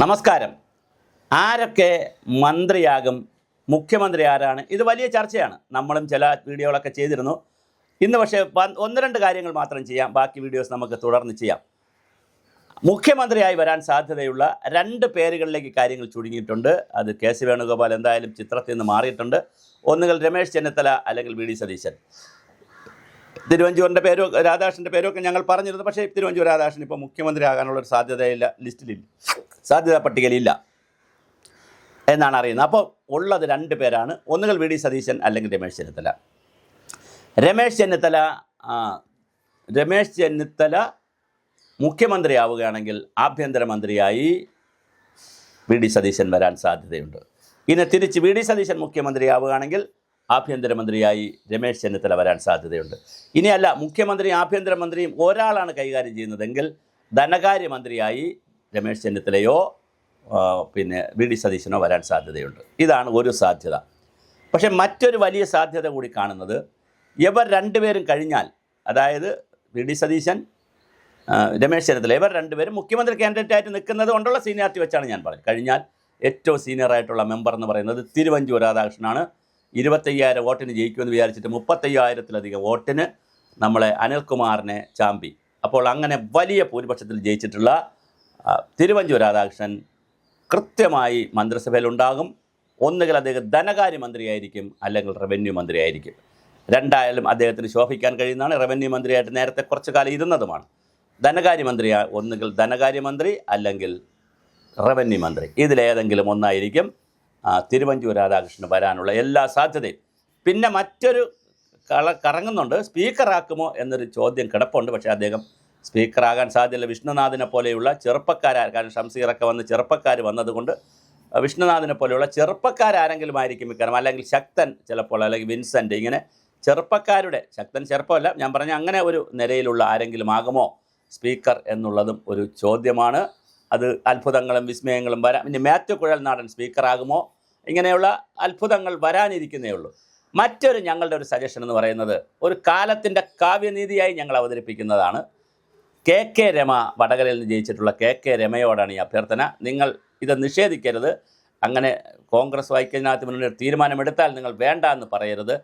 നമസ്കാരം. ആരൊക്കെ മന്ത്രിയാകും, മുഖ്യമന്ത്രി ആരാണ്? ഇത് വലിയ ചർച്ചയാണ്. നമ്മളും ചില വീഡിയോകളൊക്കെ ചെയ്തിരുന്നു. ഇന്ന് പക്ഷേ ഒന്ന് രണ്ട് കാര്യങ്ങൾ മാത്രം ചെയ്യാം. ബാക്കി വീഡിയോസ് നമുക്ക് തുടർന്ന് ചെയ്യാം. മുഖ്യമന്ത്രിയായി വരാൻ സാധ്യതയുള്ള രണ്ട് പേരുകളിലേക്ക് കാര്യങ്ങൾ ചുരുങ്ങിയിട്ടുണ്ട്. അത് കെ സി വേണുഗോപാൽ എന്തായാലും ചിത്രത്തിൽ നിന്ന് മാറിയിട്ടുണ്ട്. ഒന്നുകിൽ രമേശ് ചെന്നിത്തല അല്ലെങ്കിൽ വി ഡി സതീശൻ. തിരുവഞ്ചൂരിൻ്റെ പേരോ രാധാകൃഷ്ണൻ്റെ പേരോ ഒക്കെ ഞങ്ങൾ പറഞ്ഞിരുന്നു. പക്ഷേ തിരുവഞ്ചൂർ രാധാകൃഷ്ണൻ ഇപ്പോൾ മുഖ്യമന്ത്രി ആകാനുള്ളൊരു സാധ്യതയില്ല, ലിസ്റ്റിലില്ല, സാധ്യതാ പട്ടികയിലില്ല എന്നാണ് അറിയുന്നത്. അപ്പോൾ ഉള്ളത് രണ്ട് പേരാണ്. ഒന്നുകിൽ വി ഡി സതീശൻ അല്ലെങ്കിൽ രമേശ് ചെന്നിത്തല. രമേശ് ചെന്നിത്തല മുഖ്യമന്ത്രിയാവുകയാണെങ്കിൽ ആഭ്യന്തരമന്ത്രിയായി വി ഡി സതീശൻ വരാൻ സാധ്യതയുണ്ട്. ഇനി തിരിച്ച് വി ഡി സതീശൻ മുഖ്യമന്ത്രിയാവുകയാണെങ്കിൽ ആഭ്യന്തരമന്ത്രിയായി രമേശ് ചെന്നിത്തല വരാൻ സാധ്യതയുണ്ട്. ഇനിയല്ല, മുഖ്യമന്ത്രിയും ആഭ്യന്തരമന്ത്രിയും ഒരാളാണ് കൈകാര്യം ചെയ്യുന്നതെങ്കിൽ ധനകാര്യമന്ത്രിയായി രമേശ് ചെന്നിത്തലയോ വി ഡി സതീശനോ വരാൻ സാധ്യതയുണ്ട്. ഇതാണ് ഒരു സാധ്യത. പക്ഷേ മറ്റൊരു വലിയ സാധ്യത കൂടി കാണുന്നത്, ഇവർ രണ്ടുപേരും കഴിഞ്ഞാൽ, അതായത് വി ഡി സതീശൻ, രമേശ് ചെന്നിത്തല, ഇവർ രണ്ടുപേരും മുഖ്യമന്ത്രി കാൻഡിഡേറ്റായിട്ട് നിൽക്കുന്നത് കൊണ്ടുള്ള സീനിയാരിറ്റി വെച്ചാണ് ഞാൻ പറയുന്നത്. കഴിഞ്ഞാൽ ഏറ്റവും സീനിയറായിട്ടുള്ള മെമ്പർ എന്ന് പറയുന്നത് തിരുവഞ്ചൂർ രാധാകൃഷ്ണനാണ്. 25,000 വോട്ടിന് ജയിക്കുമെന്ന് വിചാരിച്ചിട്ട് 35,000-ലധികം വോട്ടിന് നമ്മളെ അനിൽകുമാറിനെ ചാമ്പി. അപ്പോൾ അങ്ങനെ വലിയ ഭൂരിപക്ഷത്തിൽ ജയിച്ചിട്ടുള്ള തിരുവഞ്ചൂർ രാധാകൃഷ്ണൻ കൃത്യമായി മന്ത്രിസഭയിലുണ്ടാകും. ഒന്നുകിൽ അദ്ദേഹം ധനകാര്യമന്ത്രിയായിരിക്കും, അല്ലെങ്കിൽ റവന്യൂ മന്ത്രിയായിരിക്കും. രണ്ടായാലും അദ്ദേഹത്തിന് ശോഭിക്കാൻ കഴിയുന്നതാണ്. റവന്യൂ മന്ത്രിയായിട്ട് നേരത്തെ കുറച്ചു കാലം ഇരുന്നതുമാണ്. ധനകാര്യമന്ത്രി ഒന്നുകിൽ ധനകാര്യമന്ത്രി അല്ലെങ്കിൽ റവന്യൂ മന്ത്രി, ഇതിലേതെങ്കിലും ഒന്നായിരിക്കും തിരുവഞ്ചൂർ രാധാകൃഷ്ണന് വരാനുള്ള എല്ലാ സാധ്യതയും. പിന്നെ മറ്റൊരു കറങ്ങുന്നുണ്ട്, സ്പീക്കറാക്കുമോ എന്നൊരു ചോദ്യം കിടപ്പുണ്ട്. പക്ഷേ അദ്ദേഹം സ്പീക്കറാകാൻ സാധ്യതയില്ല. വിഷ്ണുനാഥിനെ പോലെയുള്ള കാരണം ഷംസീറൊക്കെ വന്ന് ചെറുപ്പക്കാർ വന്നതുകൊണ്ട് വിഷ്ണുനാഥിനെ പോലെയുള്ള ചെറുപ്പക്കാരെങ്കിലും ആയിരിക്കും ഇക്കാരം. അല്ലെങ്കിൽ ശക്തൻ ചിലപ്പോൾ, അല്ലെങ്കിൽ വിൻസെൻ്റ്, ഇങ്ങനെ ചെറുപ്പക്കാരുടെ, ശക്തൻ ചെറുപ്പമല്ല ഞാൻ പറഞ്ഞ, അങ്ങനെ ഒരു നിലയിലുള്ള ആരെങ്കിലും ആകുമോ സ്പീക്കർ എന്നുള്ളതും ഒരു ചോദ്യമാണ്. അത് അത്ഭുതങ്ങളും വിസ്മയങ്ങളും വരാം. പിന്നെ മാത്യു കുഴൽനാടൻ സ്പീക്കറാകുമോ? ഇങ്ങനെയുള്ള അത്ഭുതങ്ങൾ വരാനിരിക്കുന്നേ ഉള്ളൂ. മറ്റൊരു ഞങ്ങളുടെ ഒരു സജഷൻ എന്ന് പറയുന്നത്, ഒരു കാലത്തിൻ്റെ കാവ്യനീതിയായി ഞങ്ങൾ അവതരിപ്പിക്കുന്നതാണ്. കെ കെ രമ, വടകരയിൽ നിന്ന് ജയിച്ചിട്ടുള്ള കെ കെ രമയോടാണ് ഈ അഭ്യർത്ഥന. നിങ്ങൾ ഇത് നിഷേധിക്കരുത്. അങ്ങനെ കോൺഗ്രസ് ഐക്യജനാധിപത്യ മുന്നണി തീരുമാനമെടുത്താൽ നിങ്ങൾ വേണ്ട എന്ന് പറയരുത്.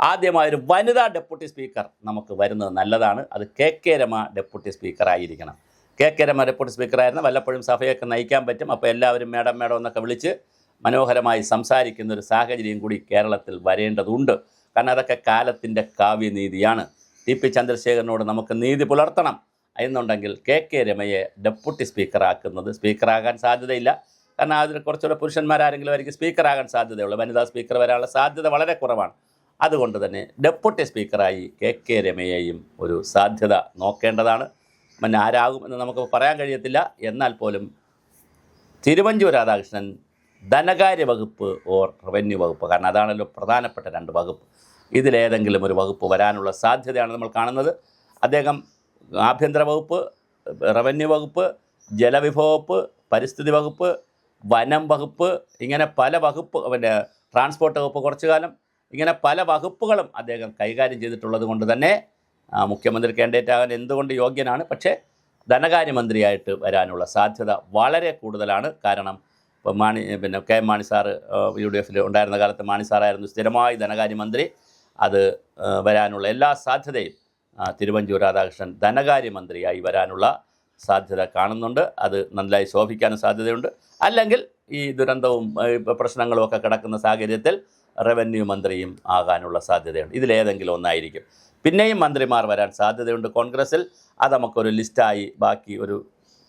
ആദ്യമായൊരു വനിതാ ഡെപ്യൂട്ടി സ്പീക്കർ നമുക്ക് വരുന്നത് നല്ലതാണ്. അത് കെ കെ രമ ഡെപ്യൂട്ടി സ്പീക്കറായിരിക്കണം. കെ കെ രമ ഡെപ്യൂട്ടി സ്പീക്കറായിരുന്നു വല്ലപ്പോഴും സഭയൊക്കെ നയിക്കാൻ പറ്റും. അപ്പോൾ എല്ലാവരും മേഡം മേഡം എന്നൊക്കെ വിളിച്ച് മനോഹരമായി സംസാരിക്കുന്ന ഒരു സാഹചര്യം കൂടി കേരളത്തിൽ വരേണ്ടതുണ്ട്. കാരണം അതൊക്കെ കാലത്തിൻ്റെ കാവ്യനീതിയാണ്. ടി പി ചന്ദ്രശേഖരനോട് നമുക്ക് നീതി പുലർത്തണം എന്നുണ്ടെങ്കിൽ കെ കെ രമയെ ഡെപ്യൂട്ടി സ്പീക്കറാകാൻ സാധ്യതയില്ല. കാരണം അതിൽ കുറച്ചുകൂടെ പുരുഷന്മാരാരെങ്കിലും ആയിരിക്കും സ്പീക്കറാകാൻ സാധ്യതയുള്ളൂ. വനിതാ സ്പീക്കർ വരാനുള്ള സാധ്യത വളരെ കുറവാണ്. അതുകൊണ്ട് തന്നെ ഡെപ്യൂട്ടി സ്പീക്കറായി കെ കെ രമയെയും ഒരു സാധ്യത നോക്കേണ്ടതാണ്. പിന്നെ ആരാകും എന്ന് നമുക്ക് പറയാൻ കഴിയത്തില്ല. എന്നാൽ പോലും തിരുവഞ്ചൂർ രാധാകൃഷ്ണൻ ധനകാര്യ വകുപ്പ് ഓർ റവന്യൂ വകുപ്പ്, കാരണം അതാണല്ലോ പ്രധാനപ്പെട്ട രണ്ട് വകുപ്പ്, ഇതിലേതെങ്കിലും ഒരു വകുപ്പ് വരാനുള്ള സാധ്യതയാണ് നമ്മൾ കാണുന്നത്. അദ്ദേഹം ആഭ്യന്തര വകുപ്പ്, റവന്യൂ വകുപ്പ്, ജലവിഭവ വകുപ്പ്, പരിസ്ഥിതി വകുപ്പ്, വനം വകുപ്പ്, ഇങ്ങനെ പല വകുപ്പ്, ട്രാൻസ്പോർട്ട് വകുപ്പ് കുറച്ചു കാലം, ഇങ്ങനെ പല വകുപ്പുകളും അദ്ദേഹം കൈകാര്യം ചെയ്തിട്ടുള്ളത് കൊണ്ട് തന്നെ മുഖ്യമന്ത്രി കാൻഡിഡേറ്റ് ആകാൻ എന്തുകൊണ്ട് യോഗ്യനാണ്. പക്ഷേ ധനകാര്യമന്ത്രിയായിട്ട് വരാനുള്ള സാധ്യത വളരെ കൂടുതലാണ്. കാരണം ഇപ്പോൾ K M Mani sir UDF ഉണ്ടായിരുന്ന കാലത്ത് മാണി സാറായിരുന്നു സ്ഥിരമായി ധനകാര്യമന്ത്രി. അത് വരാനുള്ള എല്ലാ സാധ്യതയും തിരുവഞ്ചൂർ രാധാകൃഷ്ണൻ ധനകാര്യമന്ത്രിയായി വരാനുള്ള സാധ്യത കാണുന്നുണ്ട്. അത് നന്നായി ശോഭിക്കാനും സാധ്യതയുണ്ട്. അല്ലെങ്കിൽ ഈ ദുരന്തവും പ്രശ്നങ്ങളും ഒക്കെ കിടക്കുന്ന സാഹചര്യത്തിൽ റവന്യൂ മന്ത്രിയും ആകാനുള്ള സാധ്യതയുണ്ട്. ഇതിലേതെങ്കിലും ഒന്നായിരിക്കും. പിന്നെയും മന്ത്രിമാർ വരാൻ സാധ്യതയുണ്ട് കോൺഗ്രസ്സിൽ. അത് നമുക്കൊരു ലിസ്റ്റായി, ബാക്കി ഒരു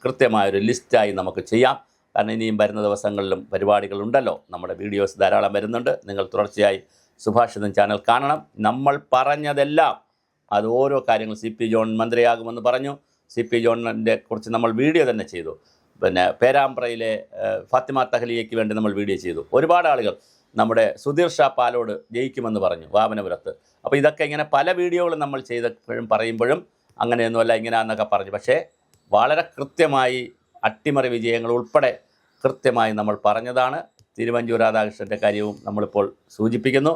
കൃത്യമായൊരു ലിസ്റ്റായി നമുക്ക് ചെയ്യാം. കാരണം ഇനിയും വരുന്ന ദിവസങ്ങളിലും പരിപാടികളുണ്ടല്ലോ. നമ്മുടെ വീഡിയോസ് ധാരാളം വരുന്നുണ്ട്. നിങ്ങൾ തുടർച്ചയായി സുഭാഷിതം ചാനൽ കാണണം. നമ്മൾ പറഞ്ഞതെല്ലാം, അത് ഓരോ കാര്യങ്ങൾ, CP ജോൺ മന്ത്രിയാകുമെന്ന് പറഞ്ഞു. CP ജോണിൻ്റെ കുറിച്ച് നമ്മൾ വീഡിയോ തന്നെ ചെയ്തു. പേരാമ്പ്രയിലെ ഫാത്തിമ തഹ്ലിയയ്ക്ക് വേണ്ടി നമ്മൾ വീഡിയോ ചെയ്തു. ഒരുപാട് ആളുകൾ, നമ്മുടെ സുധീർ ഷാ പാലോട് ജയിക്കുമെന്ന് പറഞ്ഞു വാമനപുരത്ത്. അപ്പോൾ ഇതൊക്കെ ഇങ്ങനെ പല വീഡിയോകളും നമ്മൾ ചെയ്തപ്പോഴും പറയുമ്പോഴും അങ്ങനെയൊന്നുമല്ല ഇങ്ങനെയാണെന്നൊക്കെ പറഞ്ഞു. പക്ഷേ വളരെ കൃത്യമായി അട്ടിമറി വിജയങ്ങൾ ഉൾപ്പെടെ കൃത്യമായി നമ്മൾ പറഞ്ഞതാണ്. തിരുവഞ്ചൂർ രാധാകൃഷ്ണൻ്റെ കാര്യവും നമ്മളിപ്പോൾ സൂചിപ്പിക്കുന്നു.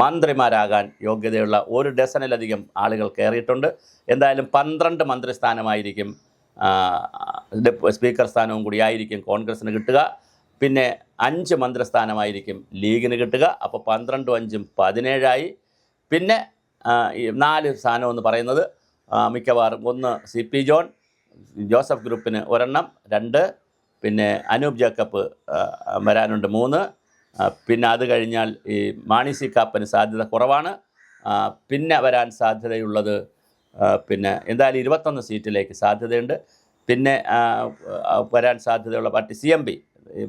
മന്ത്രിമാരാകാൻ യോഗ്യതയുള്ള 1 ഡസനിലധികം ആളുകൾ കയറിയിട്ടുണ്ട്. എന്തായാലും 12 മന്ത്രിസ്ഥാനമായിരിക്കും സ്പീക്കർ സ്ഥാനവും കൂടി ആയിരിക്കും കോൺഗ്രസ്സിന് കിട്ടുക. പിന്നെ 5 മന്ത്രിസ്ഥാനമായിരിക്കും ലീഗിന് കിട്ടുക. അപ്പോൾ 12 5 17ആയി. പിന്നെ ഈ 4 സ്ഥാനമെന്ന് പറയുന്നത് മിക്കവാറും 1 CP ജോൺ, ജോസഫ് ഗ്രൂപ്പിന് 1 2, പിന്നെ അനൂപ് ജേക്കബ് വരാനുണ്ട് 3, പിന്നെ അത് കഴിഞ്ഞാൽ ഈ മാണി സി കാപ്പന് സാധ്യത കുറവാണ്. പിന്നെ വരാൻ സാധ്യതയുള്ളത് പിന്നെ എന്തായാലും 21 സീറ്റിലേക്ക് സാധ്യതയുണ്ട്. പിന്നെ വരാൻ സാധ്യതയുള്ള പാർട്ടി CMP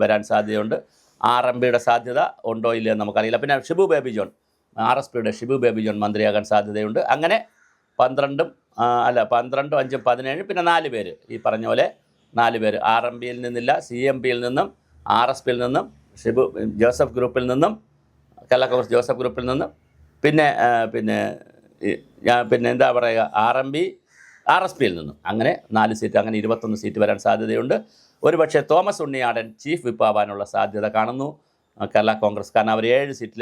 വരാൻ സാധ്യതയുണ്ട്. RMPയുടെ സാധ്യത ഉണ്ടോ ഇല്ലയോ നമുക്കറിയില്ല. പിന്നെ ഷിബു ബേബി ജോൺ, RSPയുടെ ഷിബു ബേബി ജോൺ മന്ത്രിയാകാൻ സാധ്യതയുണ്ട്. അങ്ങനെ 12 5 17, പിന്നെ 4 പേര്, ഈ പറഞ്ഞ പോലെ 4 പേര് RMPയിൽ നിന്നില്ല, CMPയിൽ നിന്നും, RSPയിൽ നിന്നും, ജോസഫ് ഗ്രൂപ്പിൽ നിന്നും, കേരള കോൺഗ്രസ് ജോസഫ് ഗ്രൂപ്പിൽ നിന്നും, പിന്നെ എന്താ പറയുക, RMP RSPയിൽ നിന്നും. അങ്ങനെ 4 സീറ്റ്, അങ്ങനെ 21 സീറ്റ് വരാൻ സാധ്യതയുണ്ട്. ഒരുപക്ഷെ തോമസ് ഉണ്ണിയാടൻ ചീഫ് വിപ്പ് ആവാനുള്ള സാധ്യത കാണുന്നു കേരള കോൺഗ്രസ്. കാരണം അവർ 8 സീറ്റിൽ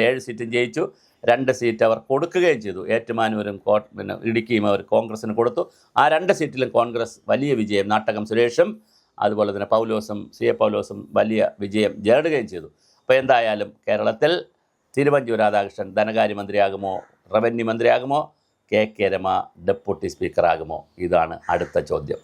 7 സീറ്റും ജയിച്ചു. 2 സീറ്റ് അവർ കൊടുക്കുകയും ചെയ്തു. ഏറ്റുമാനൂരും പിന്നെ ഇടുക്കിയും അവർ കോൺഗ്രസ്സിന് കൊടുത്തു. ആ 2 സീറ്റിലും കോൺഗ്രസ് വലിയ വിജയം, നാട്ടകം സുരേഷും അതുപോലെ തന്നെ പൗലോസും CA പൗലോസും വലിയ വിജയം നേടുകയും ചെയ്തു. അപ്പോൾ എന്തായാലും കേരളത്തിൽ തിരുവഞ്ചൂർ രാധാകൃഷ്ണൻ ധനകാര്യമന്ത്രിയാകുമോ, റവന്യൂ മന്ത്രിയാകുമോ, KK രമ ഡെപ്യൂട്ടി സ്പീക്കറാകുമോ? ഇതാണ് അടുത്ത ചോദ്യം.